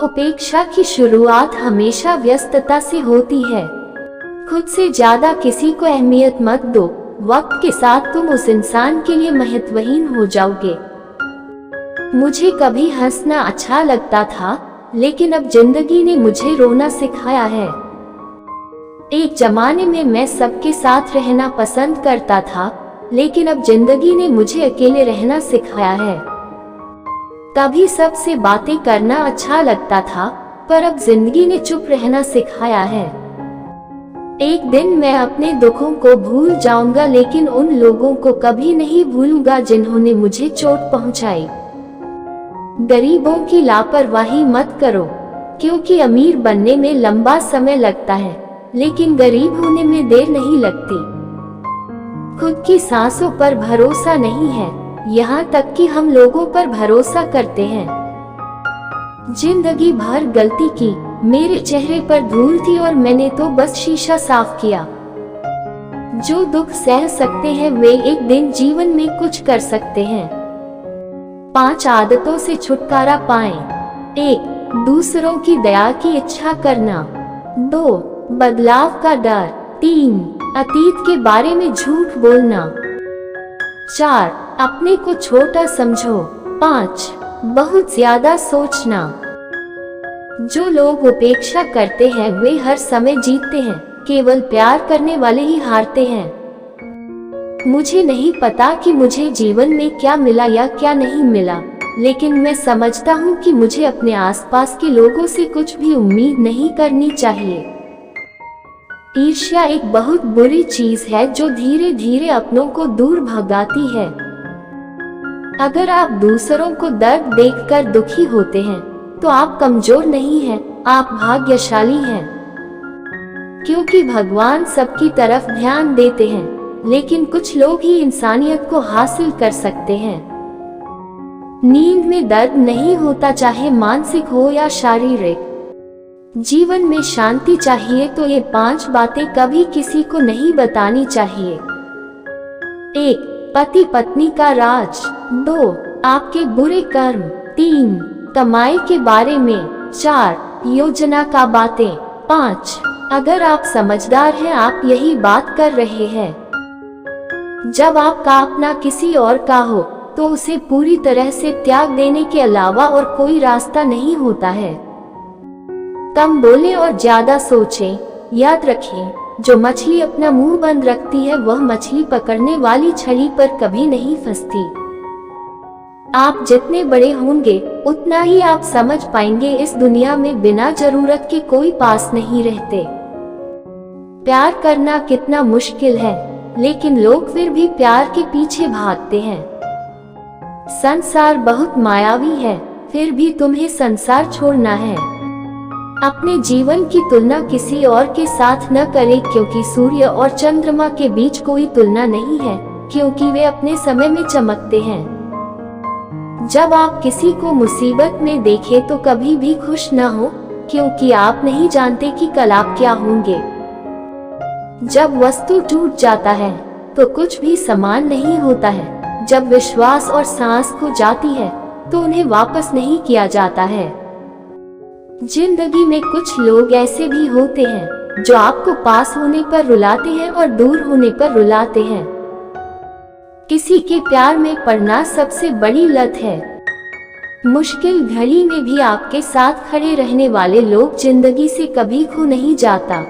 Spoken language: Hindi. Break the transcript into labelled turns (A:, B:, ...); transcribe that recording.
A: उपेक्षा की शुरुआत हमेशा व्यस्तता से होती है। खुद से ज्यादा किसी को अहमियत मत दो, वक्त के साथ तुम उस इंसान के लिए महत्वहीन हो जाओगे। मुझे कभी हंसना अच्छा लगता था, लेकिन अब जिंदगी ने मुझे रोना सिखाया है। एक जमाने में मैं सबके साथ रहना पसंद करता था, लेकिन अब जिंदगी ने मुझे अकेले रहना सिखाया है। कभी सबसे बातें करना अच्छा लगता था, पर अब जिंदगी ने चुप रहना सिखाया है। एक दिन मैं अपने दुखों को भूल जाऊंगा, लेकिन उन लोगों को कभी नहीं भूलूंगा जिन्होंने मुझे चोट पहुंचाई। गरीबों की लापरवाही मत करो, क्योंकि अमीर बनने में लंबा समय लगता है, लेकिन गरीब होने में देर नहीं लगती। खुद की सांसों पर भरोसा नहीं है, यहाँ तक कि हम लोगों पर भरोसा करते हैं। जिंदगी भर गलती की, मेरे चेहरे पर धूल थी और मैंने तो बस शीशा साफ किया। जो दुख सह सकते हैं वे एक दिन जीवन में कुछ कर सकते हैं। 5 आदतों से छुटकारा पाएं। 1. दूसरों की दया की इच्छा करना। 2. बदलाव का डर। 3. अतीत के बारे में झूठ बोलना। 4. अपने को छोटा समझो। 5. बहुत ज्यादा सोचना। जो लोग उपेक्षा करते हैं वे हर समय जीतते हैं, केवल प्यार करने वाले ही हारते हैं। मुझे नहीं पता कि मुझे जीवन में क्या मिला या क्या नहीं मिला, लेकिन मैं समझता हूँ कि मुझे अपने आसपास के लोगों से कुछ भी उम्मीद नहीं करनी चाहिए। ईर्ष्या एक बहुत बुरी चीज है जो धीरे धीरे अपनों को दूर भगाती है। अगर आप दूसरों को दर्द देखकर दुखी होते हैं, तो आप कमजोर नहीं हैं, आप भाग्यशाली हैं। क्योंकि भगवान सबकी तरफ ध्यान देते हैं, लेकिन कुछ लोग ही इंसानियत को हासिल कर सकते हैं। नींद में दर्द नहीं होता, चाहे मानसिक हो या शारीरिक। जीवन में शांति चाहिए तो ये 5 बातें कभी किसी को नहीं बतानी चाहिए। 1. पति पत्नी का राज। 2. आपके बुरे कर्म। 3. कमाई के बारे में। 4. योजना का बातें। 5. अगर आप समझदार हैं आप यही बात कर रहे हैं। जब आपका अपना किसी और का हो, तो उसे पूरी तरह से त्याग देने के अलावा और कोई रास्ता नहीं होता है। कम बोलें और ज्यादा सोचें। याद रखें, जो मछली अपना मुंह बंद रखती है वह मछली पकड़ने वाली छड़ी पर कभी नहीं फंसती। आप जितने बड़े होंगे उतना ही आप समझ पाएंगे इस दुनिया में बिना जरूरत के कोई पास नहीं रहते। प्यार करना कितना मुश्किल है, लेकिन लोग फिर भी प्यार के पीछे भागते हैं। संसार बहुत मायावी है, फिर भी तुम्हें संसार छोड़ना है। अपने जीवन की तुलना किसी और के साथ न करें, क्योंकि सूर्य और चंद्रमा के बीच कोई तुलना नहीं है, क्योंकि वे अपने समय में चमकते हैं। जब आप किसी को मुसीबत में देखें तो कभी भी खुश न हो, क्योंकि आप नहीं जानते कि कल आप क्या होंगे। जब वस्तु टूट जाता है तो कुछ भी समान नहीं होता है। जब विश्वास और सांस खो जाती है तो उन्हें वापस नहीं किया जाता है। जिंदगी में कुछ लोग ऐसे भी होते हैं जो आपको पास होने पर रुलाते हैं और दूर होने पर रुलाते हैं। किसी के प्यार में पड़ना सबसे बड़ी लत है। मुश्किल घड़ी में भी आपके साथ खड़े रहने वाले लोग जिंदगी से कभी खो नहीं जाता।